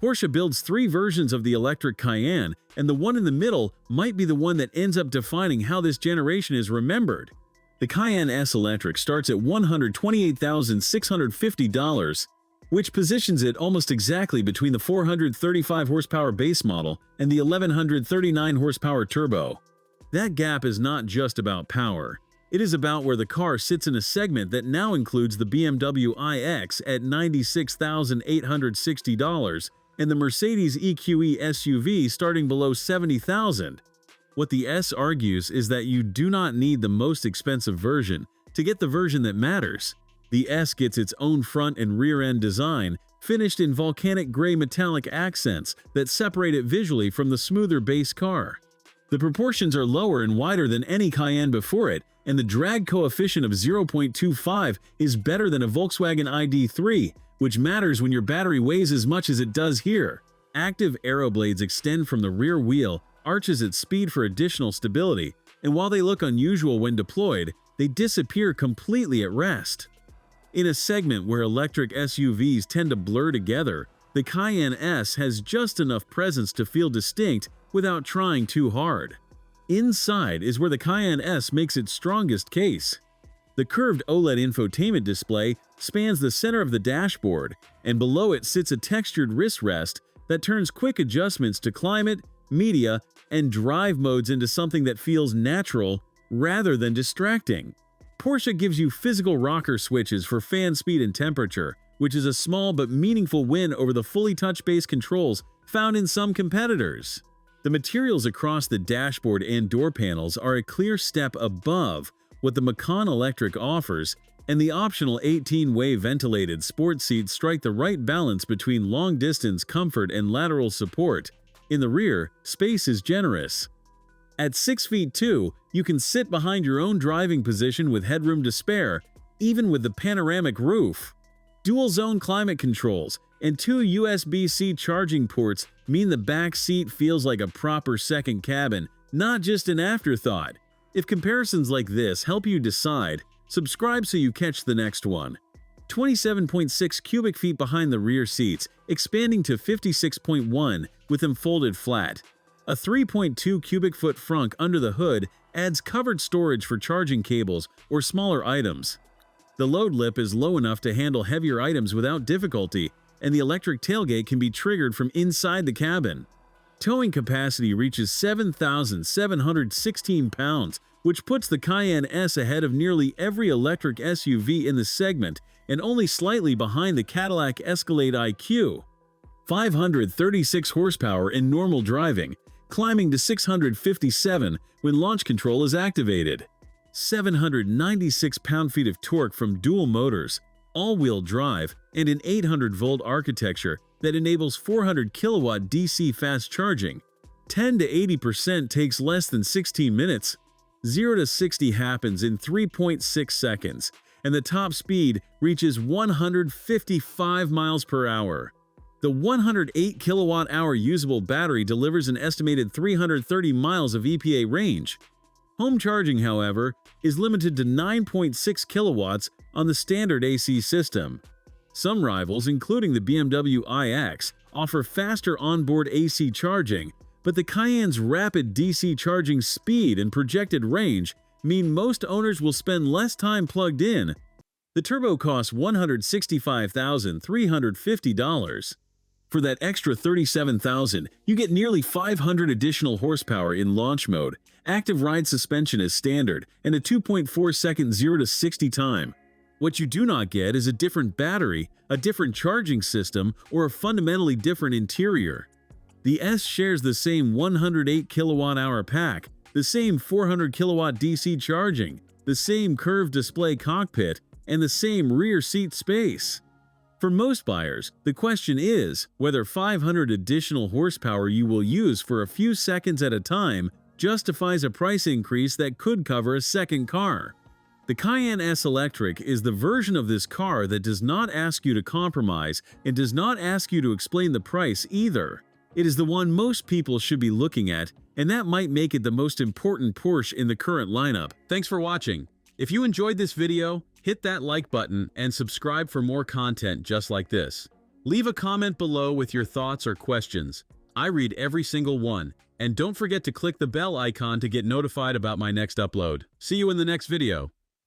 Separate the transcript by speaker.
Speaker 1: Porsche builds 3 versions of the electric Cayenne, and the one in the middle might be the one that ends up defining how this generation is remembered. The Cayenne S Electric starts at $128,650, which positions it almost exactly between the 435 horsepower base model and the 1139 horsepower turbo. That gap is not just about power. It is about where the car sits in a segment that now includes the BMW iX at $96,860 and the Mercedes EQE SUV starting below $70,000. What the S argues is that you do not need the most expensive version to get the version that matters. The S gets its own front and rear-end design, finished in volcanic gray metallic accents that separate it visually from the smoother base car. The proportions are lower and wider than any Cayenne before it, and the drag coefficient of 0.25 is better than a Volkswagen ID.3, which matters when your battery weighs as much as it does here. Active aero blades extend from the rear wheel, arches at speed for additional stability, and while they look unusual when deployed, they disappear completely at rest. In a segment where electric SUVs tend to blur together, the Cayenne S has just enough presence to feel distinct without trying too hard. Inside is where the Cayenne S makes its strongest case. The curved OLED infotainment display spans the center of the dashboard, and below it sits a textured wrist rest that turns quick adjustments to climate, media, and drive modes into something that feels natural rather than distracting. Porsche gives you physical rocker switches for fan speed and temperature, which is a small but meaningful win over the fully touch-based controls found in some competitors. The materials across the dashboard and door panels are a clear step above what the Macan Electric offers, and the optional 18-way ventilated sports seats strike the right balance between long-distance comfort and lateral support. In the rear, space is generous. At 6 feet 2, you can sit behind your own driving position with headroom to spare, even with the panoramic roof. Dual-zone climate controls and 2 USB-C charging ports mean the back seat feels like a proper second cabin, not just an afterthought. If comparisons like this help you decide, subscribe so you catch the next one. 27.6 cubic feet behind the rear seats, expanding to 56.1 with them folded flat. A 3.2 cubic foot frunk under the hood adds covered storage for charging cables or smaller items. The load lip is low enough to handle heavier items without difficulty, and the electric tailgate can be triggered from inside the cabin. Towing capacity reaches 7,716 pounds, which puts the Cayenne S ahead of nearly every electric SUV in the segment and only slightly behind the Cadillac Escalade IQ. 536 horsepower in normal driving, climbing to 657 when launch control is activated. 796 pound-feet of torque from dual motors, all-wheel drive, and an 800-volt architecture that enables 400 kilowatt DC fast charging. 10 to 80% takes less than 16 minutes. 0 to 60 happens in 3.6 seconds, and the top speed reaches 155 miles per hour. The 108 kilowatt-hour usable battery delivers an estimated 330 miles of EPA range. Home charging, however, is limited to 9.6 kilowatts on the standard AC system. Some rivals, including the BMW iX, offer faster onboard AC charging, but the Cayenne's rapid DC charging speed and projected range mean most owners will spend less time plugged in. The turbo costs $165,350. For that extra $37,000, you get nearly 500 additional horsepower in launch mode, active ride suspension is standard, and a 2.4-second 0 to 60 time. What you do not get is a different battery, a different charging system, or a fundamentally different interior. The S shares the same 108 kilowatt-hour pack, the same 400 kilowatt DC charging, the same curved display cockpit, and the same rear seat space. For most buyers, the question is whether 500 additional horsepower you will use for a few seconds at a time justifies a price increase that could cover a second car. The Cayenne S Electric is the version of this car that does not ask you to compromise and does not ask you to explain the price either. It is the one most people should be looking at, and that might make it the most important Porsche in the current lineup. Thanks for watching. If you enjoyed this video, hit that like button and subscribe for more content just like this. Leave a comment below with your thoughts or questions. I read every single one, and don't forget to click the bell icon to get notified about my next upload. See you in the next video.